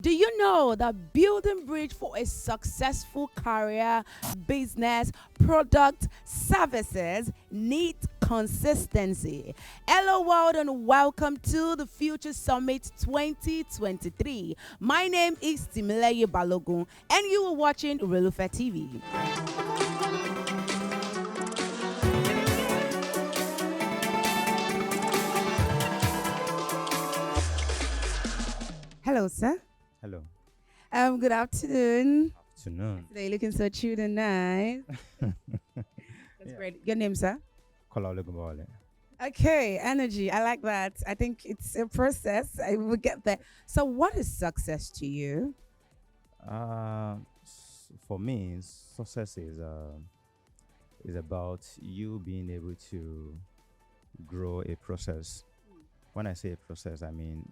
Do you know that building bridge for a successful career, business, product, services need consistency? Hello world and welcome to the Future Summit 2023. My name is Timileye Balogun and you are watching Relufe TV. Hello, sir. Hello. Good afternoon. Afternoon. Today looking so cute and nice. That's Yeah. great. Your name, sir? Kola Olugbawale. Okay, energy. I like that. I think it's a process. I will get there. So, what is success to you? For me, success is about you being able to grow a process. When I say a process, I mean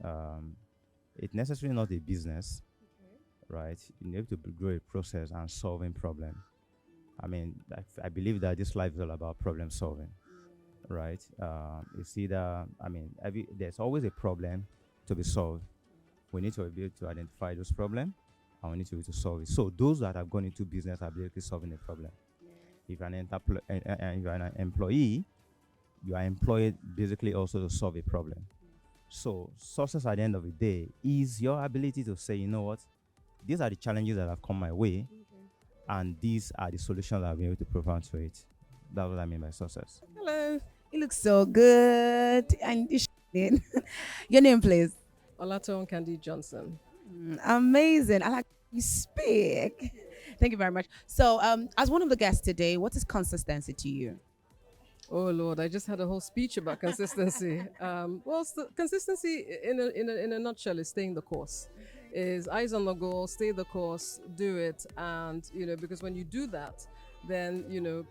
it's necessarily not a business, right? You need to grow a process and solving problem. I mean, I believe that this life is all about problem solving, right? It's either, I mean, there's always a problem to be solved. We need to be able to identify those problems and we need to be able to solve it. So those that have gone into business are basically solving a problem. If you're if you're an employee, you are employed basically also to solve a problem. So success at the end of the day is your ability to say, you know what, these are the challenges that have come my way, and these are the solutions that I've been able to provide to it. That's what I mean by success. Hello. You look so good. And you your name, please. Olaton Candy Johnson. Amazing. I like you speak. Thank you very much. So, as one of the guests today, what is consistency to you? Oh Lord, I just had a whole speech about consistency. Consistency in a nutshell is staying the course. Is eyes on the goal, stay the course, do it, and because when you do that, then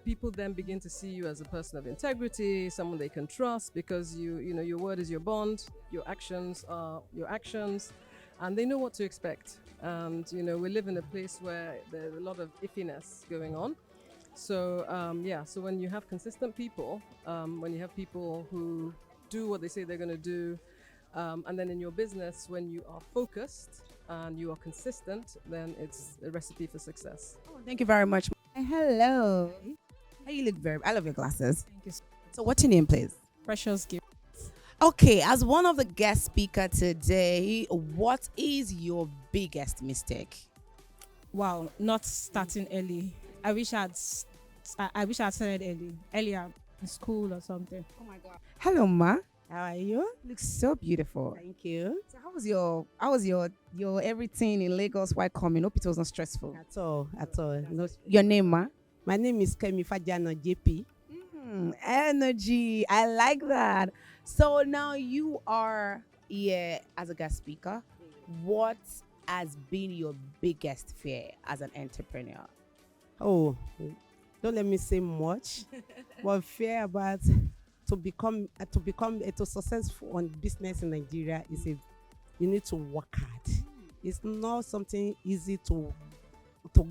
people then begin to see you as a person of integrity, someone they can trust, because your word is your bond, your actions are your actions, and they know what to expect. And we live in a place where there's a lot of iffiness going on. So so when you have consistent people, when you have people who do what they say they're going to do, and then in your business, when you are focused and you are consistent, then it's a recipe for success. Oh, thank you very much. Hello. How you look very. I love your glasses. Thank you. So, what's your name, please? Precious gift. Okay, as one of the guest speaker today, what is your biggest mistake? Wow, not starting early. I wish I'd started earlier in school or something. Oh my god. Hello, ma. How are you? Looks so beautiful. Thank you. So how was your everything in Lagos while coming? Hope it wasn't stressful. At all, at all. No, Your name, ma? my name is Kemi Fajano JP. Energy. I like that. So now you are here as a guest speaker. What has been your biggest fear as an entrepreneur? Oh, don't let me say much. But fear about to successful on business in Nigeria is you need to work hard. It's not something easy to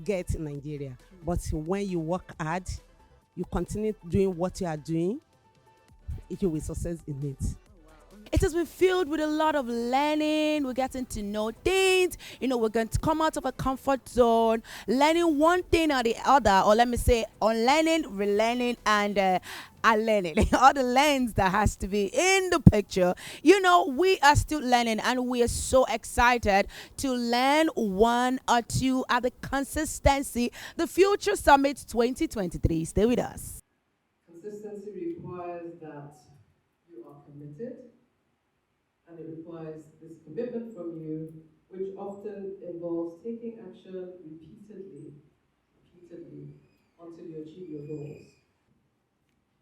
get in Nigeria. But when you work hard, you continue doing what you are doing, you will success in it. It has been filled with a lot of learning. We're getting to know things. We're going to come out of a comfort zone, learning one thing or the other, or let me say, unlearning, relearning, and unlearning. All the lens that has to be in the picture. We are still learning, and we are so excited to learn one or two at the consistency. The Future Summit 2023. Stay with us. Consistency requires that you are committed, and it requires this commitment from you, which often involves taking action repeatedly, until you achieve your goals.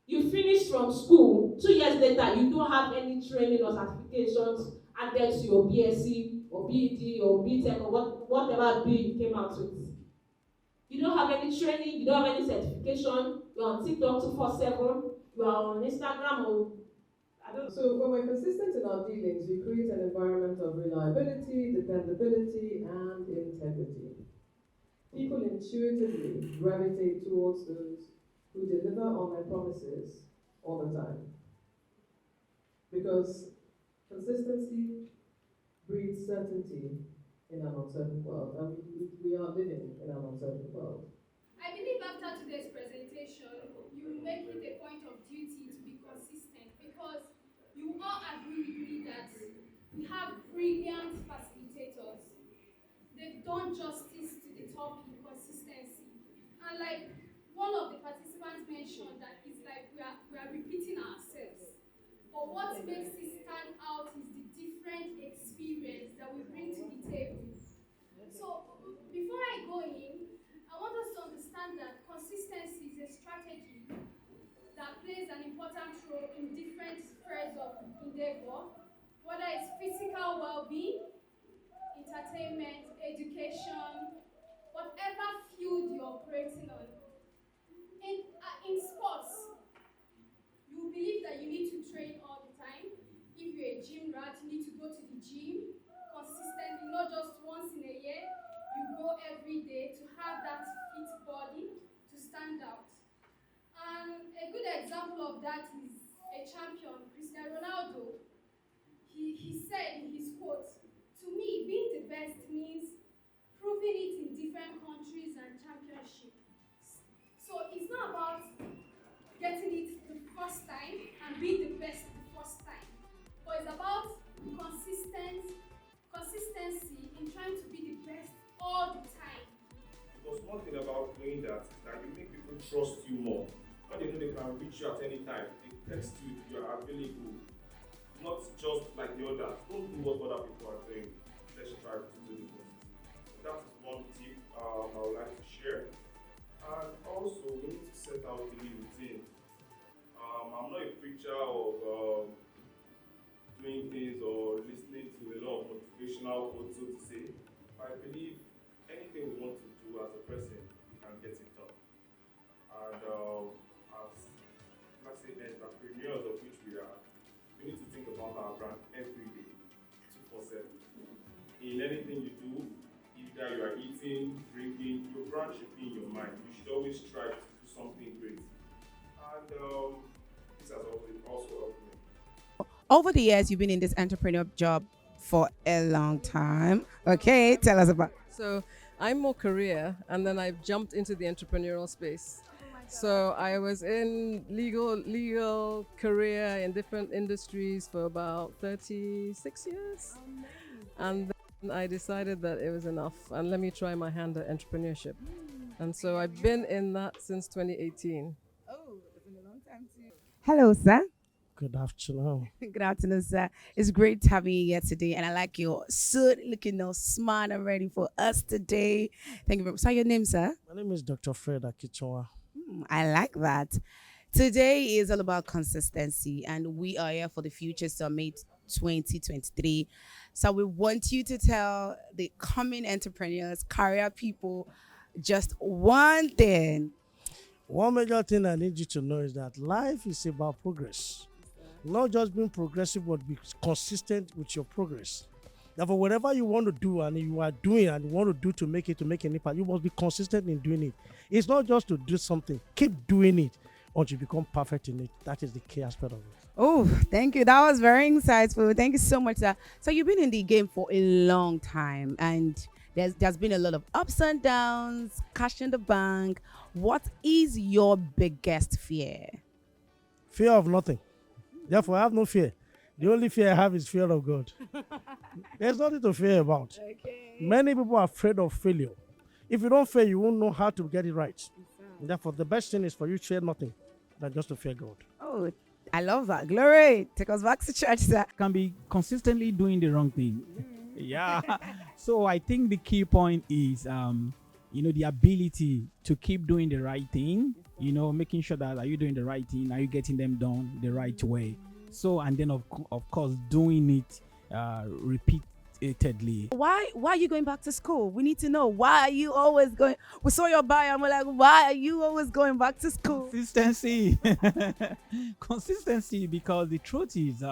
You finish from school, 2 years later, you don't have any training or certifications added to your BSc or BEd or BTech or whatever B you came out with. You don't have any training, you don't have any certification, you're on TikTok 247, you are on Instagram or I don't know. So when we're consistent in our dealings, we create an environment of reliability, dependability, and integrity. People intuitively gravitate towards those who deliver on their promises all the time. Because consistency breeds certainty, in an uncertain world, and we are living in an uncertain world. I believe after today's presentation, you make it a point of duty to be consistent because you all agree with me that we have brilliant facilitators. They've done justice to the topic consistency. And like one of the participants mentioned that it's like we are repeating ourselves. But what makes it stand out is the different experience that we bring to the table. So before I go in, I want us to understand that consistency is a strategy that plays an important role in different spheres of endeavor, whether it's physical well-being, entertainment, education, whatever field you're operating on. In sports, you believe that you need to train all the time. If you're a gym rat, you need to go to the gym consistently, not just once in a year. You go every day to have that fit body to stand out. And a good example of that is a champion, Cristiano Ronaldo. He said in his quote, to me, being the best means proving it in different countries and championships. So it's not about getting it the first time and being the best the first time, but it's about consistency in trying to be the best all the time. Because one thing about doing that is that you make people trust you more. When they know they can reach you at any time, they text you if you are available. Not just like the others. Don't do what other people are doing. Let's try to do the best. That is one tip I would like to share. And also, we need to set out daily routine. I'm not a preacher of doing things or listening to a lot of motivational quotes, so to say. But I believe anything we want to do as a person, we can get it done. And as, let's say, entrepreneurs of which we are, we need to think about our brand every day, 247. In anything you do, either you are eating, drinking, your brand should be in your mind. You should always strive to do something great. And this has also helped me. Over the years, you've been in this entrepreneur job for a long time. Okay, tell us about. So I'm more career, and then I've jumped into the entrepreneurial space. So I was in legal career in different industries for about 36 years. And then I decided that it was enough and let me try my hand at entrepreneurship. And so I've been in that since 2018. Oh, it's been a long time too. Hello, sir. Good afternoon. Good afternoon, sir. It's great having you here today, and I like your suit, looking all smart and ready for us today. Thank you very much. So, your name, sir? My name is Dr. Fred Akichwa. I like that. Today is all about consistency, and we are here for the Future Summit 2023. So we want you to tell the coming entrepreneurs, career people, just one thing. One major thing I need you to know is that life is about progress. Not just being progressive, but be consistent with your progress. Therefore, whatever you want to do and you are doing and you want to do to make an impact, you must be consistent in doing it. It's not just to do something. Keep doing it until you become perfect in it. That is the key aspect of it. Oh, thank you. That was very insightful. Thank you so much, sir. So you've been in the game for a long time, and there's been a lot of ups and downs, cash in the bank. What is your biggest fear? Fear of nothing. Therefore, I have no fear. The only fear I have is fear of God. There's nothing to fear about. Okay. Many people are afraid of failure. If you don't fail, you won't know how to get it right. Therefore, the best thing is for you to fear nothing than just to fear God. Oh, I love that. Glory. Take us back to church, sir. Can be consistently doing the wrong thing. Yeah. So I think the key point is, the ability to keep doing the right thing, making sure that are you doing the right thing? Are you getting them done the right way? So, and then of course, doing it repeatedly. Why are you going back to school? We need to know. Why are you always going? We saw your bio and we're like, why are you always going back to school? Consistency. Consistency, because the truth is,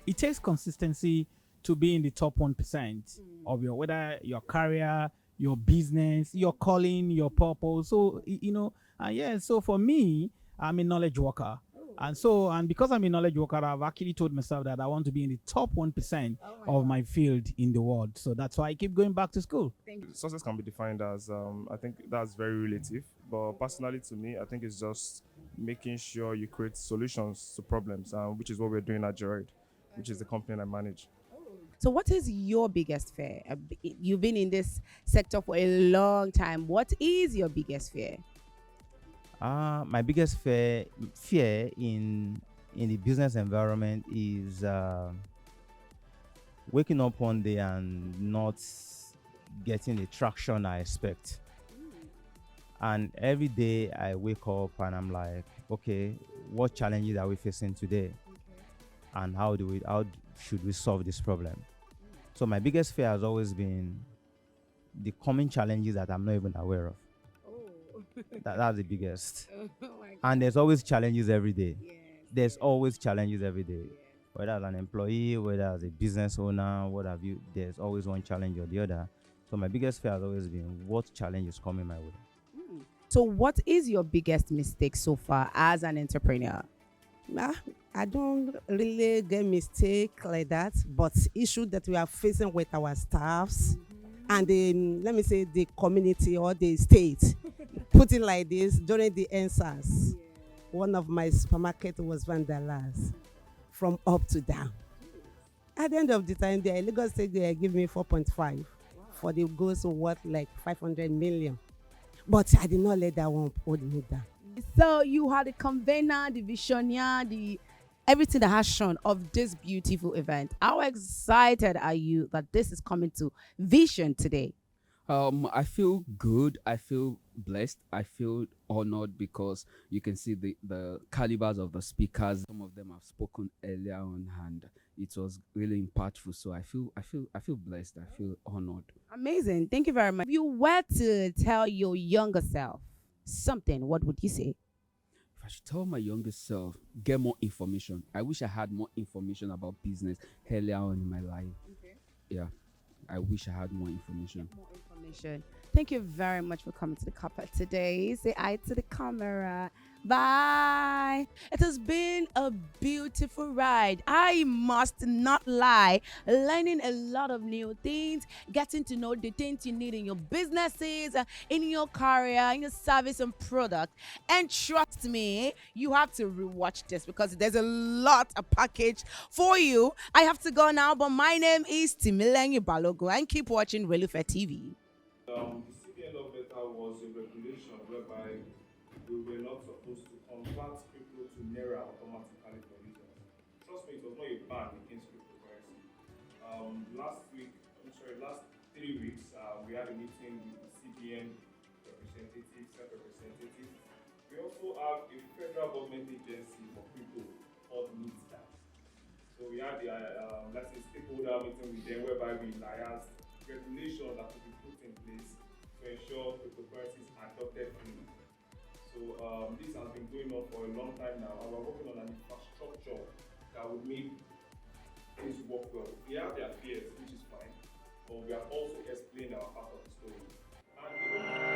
it takes consistency to be in the top 1% of whether your career, your business, your calling, your purpose. So, so for me, I'm a knowledge worker. And because I'm a knowledge worker, I've actually told myself that I want to be in the top 1% of my field in the world. So that's why I keep going back to school. Success can be defined as, I think that's very relative. But personally, to me, I think it's just making sure you create solutions to problems, which is what we're doing at Jared, which is the company I manage. So, what is your biggest fear? You've been in this sector for a long time. What is your biggest fear? My biggest fear in the business environment is waking up one day and not getting the traction I expect. And every day I wake up and I'm like, okay, what challenges are we facing today? And how should we solve this problem? So my biggest fear has always been the coming challenges that I'm not even aware of. That's the biggest. And there's always challenges every day. There's always challenges every day. Whether as an employee, whether as a business owner, what have you, there's always one challenge or the other. So my biggest fear has always been what challenge is coming my way. So, what is your biggest mistake so far as an entrepreneur? I don't really get mistake like that, but issue that we are facing with our staffs and let me say the community or the state, put it like this, during the NSAS, one of my supermarket was vandalized from up to down. At the end of the time, the Lagos State they give me 4.5 for the goods worth like 500 million. But I did not let that one hold me down. So, you are the convener, the visionary, the everything that has shown of this beautiful event. How excited are you that this is coming to Vision today? I feel good. I feel blessed. I feel honored because you can see the calibers of the speakers. Some of them have spoken earlier on, and it was really impactful. So I feel blessed. I feel honored. Amazing. Thank you very much. If you were to tell your younger self something, what would you say? If I should tell my younger self, get more information. I wish I had more information about business earlier on in my life. Okay. Yeah, I wish I had more information. More information. Thank you very much for coming to the carpet today. Say hi to the camera. Bye. It has been a beautiful ride. I must not lie. Learning a lot of new things, getting to know the things you need in your businesses, in your career, in your service and product. And trust me, you have to rewatch this because there's a lot of package for you. I have to go now, but my name is Timilengi Balogo and keep watching Relufe TV. The CBN law letter was a regulation whereby we were not supposed to convert crypto to Naira automatically for users. Trust me, it was not a ban against cryptocurrency. Last 3 weeks, we had a meeting with the CBN representatives, self-representatives. We also have a federal government agency for crypto called NITDA. So we had the, let's say, stakeholder meeting with them whereby we liaised regulations that could be put in place to ensure cryptocurrencies are adopted freely. So this has been going on for a long time now, and we're working on an infrastructure that would make things work well. We have their fears, which is fine, but we have also explained our part of the story. And